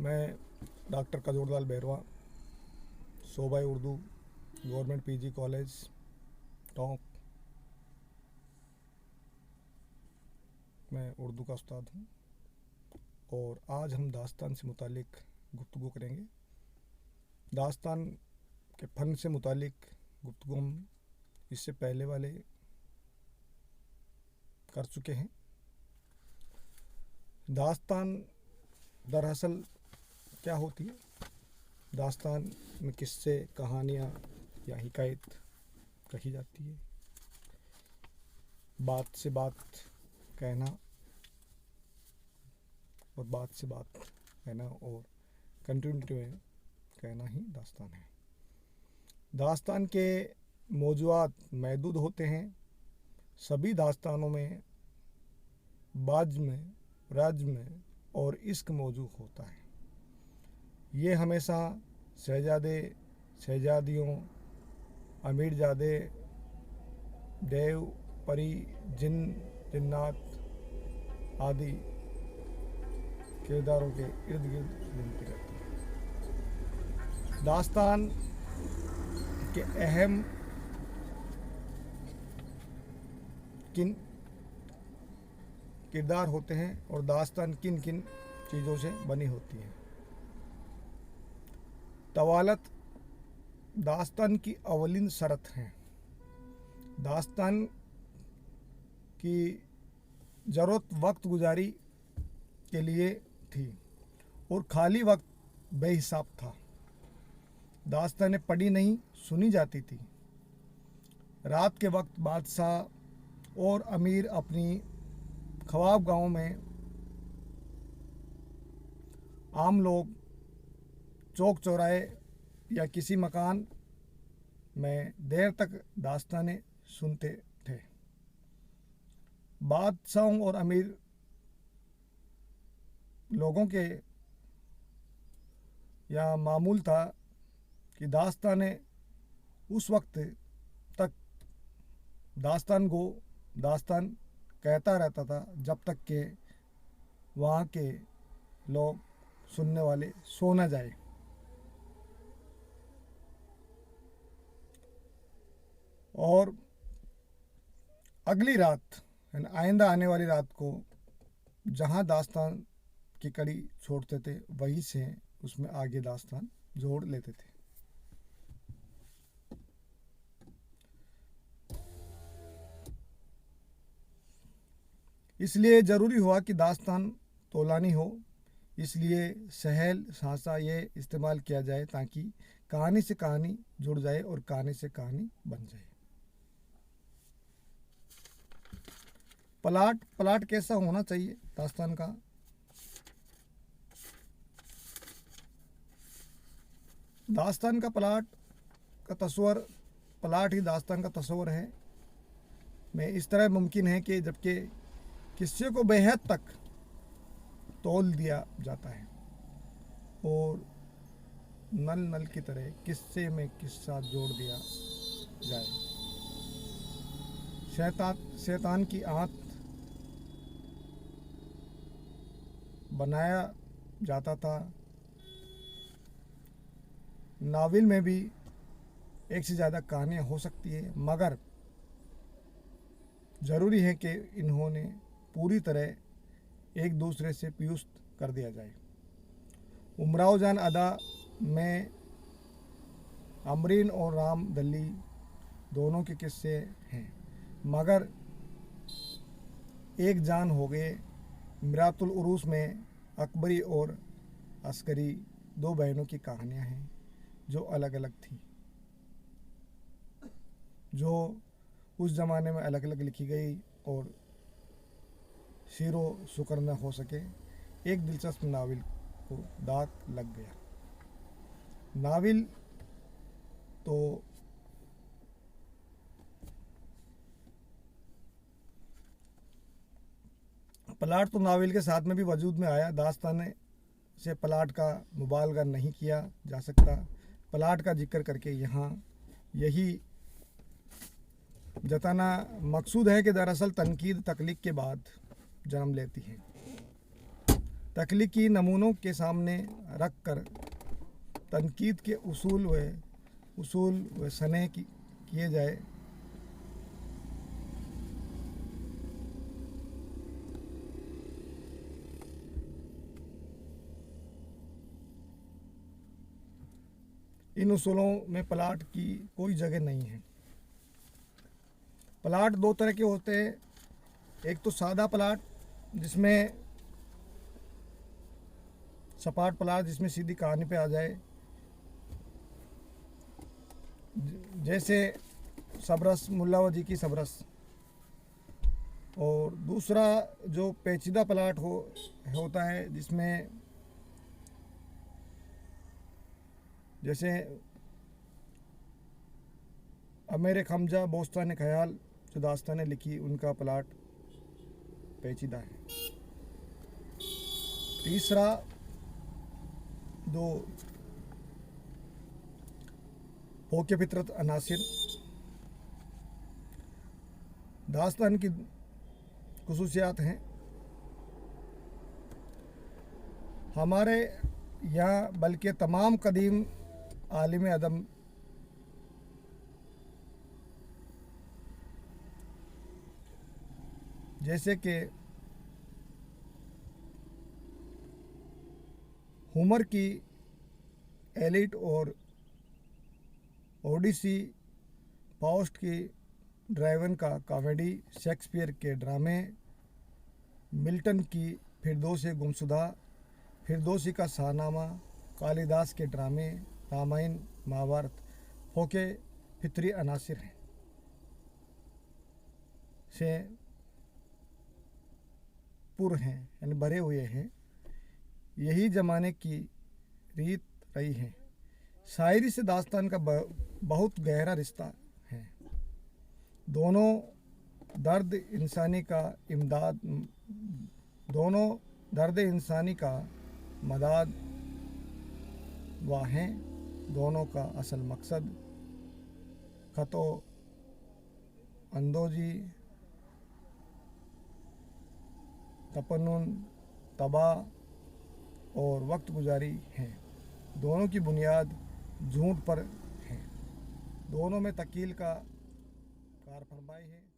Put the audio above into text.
मैं doctor Kajodlal Bairwa, Shobha Urdu government PG college Tonk मैं उर्दू का उस्ताद हूँ और आज हम दास्तान से मुतालिक गुफ्तगू करेंगे। दास्तान के फ़न से मुतालिक गुफ्तगू हम इससे पहले वाले कर चुके हैं। दास्तान दरअसल क्या होती है? दास्तान में किस्से, कहानियाँ या हिकायत कही जाती है। बात से बात कहना और बात से बात कहना और कंटिन्यूटी में कहना ही दास्तान है। दास्तान के मौज़ूआत महदूद होते हैं। सभी दास्तानों में बाज़्म, रज़्म और इश्क मौजूद होता है। ये हमेशा शहजादे, शहजादियों, अमीरजादे, देव, परी, जिन, जिन्नात आदि किरदारों के इर्द गिर्द घूमती रहती है। दास्तान के अहम किन किरदार होते हैं और दास्तान किन किन चीज़ों से बनी होती है। तवालत दास्तान की अवलिन शर्त है। दास्तान की ज़रूरत वक्त गुजारी के लिए थी और खाली वक्त बेहिसाब था। दास्तानें पढ़ी नहीं, सुनी जाती थी। रात के वक्त बादशाह और अमीर अपनी ख्वाब गाँव में आम लोग चौक चौराहे या किसी मकान में देर तक दास्तानें सुनते थे। बादशाहों और अमीर लोगों के या मामूल था कि दास्तानें उस वक्त तक दास्तान कहता रहता था जब तक कि वहाँ के लोग सुनने वाले सो न जाए। और अगली रात आइंदा आने वाली रात को जहाँ दास्तान की कड़ी छोड़ते थे वहीं से उसमें आगे दास्तान जोड़ लेते थे। इसलिए ज़रूरी हुआ कि दास्तान तोलानी हो, इसलिए सहल सासा ये इस्तेमाल किया जाए ताकि कहानी से कहानी जुड़ जाए और कहानी से कहानी बन जाए। प्लाट कैसा होना चाहिए दास्तान का? दास्तान का प्लाट ही दास्तान का तस्वर है में इस तरह मुमकिन है कि जबकि किस्से को बेहद तक तोल दिया जाता है और नल की तरह किस्से में किस्सा जोड़ दिया जाए। शैतान की आंत बनाया जाता था। नावल में भी एक से ज़्यादा कहानियाँ हो सकती है, मगर ज़रूरी है कि इन्होंने पूरी तरह एक दूसरे से पियुस्त कर दिया जाए। उमराव जान अदा में अमरीन और राम दली दोनों के किस्से हैं, मगर एक जान हो गए। मिरातुल उरूस में अकबरी और अस्करी दो बहनों की कहानियाँ हैं जो अलग अलग थी, जो उस ज़माने में अलग अलग लिखी गई और शीरो शुक्र न हो सके। एक दिलचस्प नावल को दाग लग गया। नावल तो प्लाट तो नावल के साथ में भी वजूद में आया। दास्तान से प्लाट का मुबालगा नहीं किया जा सकता। प्लाट का जिक्र करके यहाँ यही जताना मकसूद है कि दरअसल तनकीद तकलीक के बाद जन्म लेती है। तख्लीकी नमूनों के सामने रख कर तनकीद के उसूल व सनह किए जाए। इन उसूलों में प्लाट की कोई जगह नहीं है। प्लाट दो तरह के होते हैं, एक तो सादा प्लाट जिसमें सपाट प्लाट जिसमें सीधी कहानी पे आ जाए, जैसे सबरस, मुल्लावजी की सबरस। और दूसरा जो पेचीदा प्लाट होता है जिसमें जैसे अमेर खमजा बोस्तान ख्याल जो दास्तानें लिखी, उनका प्लाट पेचीदा है। तीसरा दो फोके फितरत अनासिर दास्तान की खुसूसियात हैं। हमारे यहाँ बल्कि तमाम कदीम आलिम अदम जैसे कि होमर की एलिट और ओडिसी, फाउस्ट की ड्राइवन का कॉमेडी, शेक्सपियर के ड्रामे, मिल्टन की फिरदौस गुमशुदा, फिरदौसी का शाहनामा, कालिदास के ड्रामे, रामायण, महाभारत फोके फितरी अनासिर हैं से पुर हैं, यानी भरे हुए हैं। यही ज़माने की रीत रही है। शायरी से दास्तान का बहुत गहरा रिश्ता है। दोनों दर्द इंसानी का मदाद व हैं। दोनों का असल मकसद खतो अंदोजी, तपन्नुन, तबाह और वक्त गुजारी हैं। दोनों की बुनियाद झूठ पर है। दोनों में तकील का कारफरमाई है।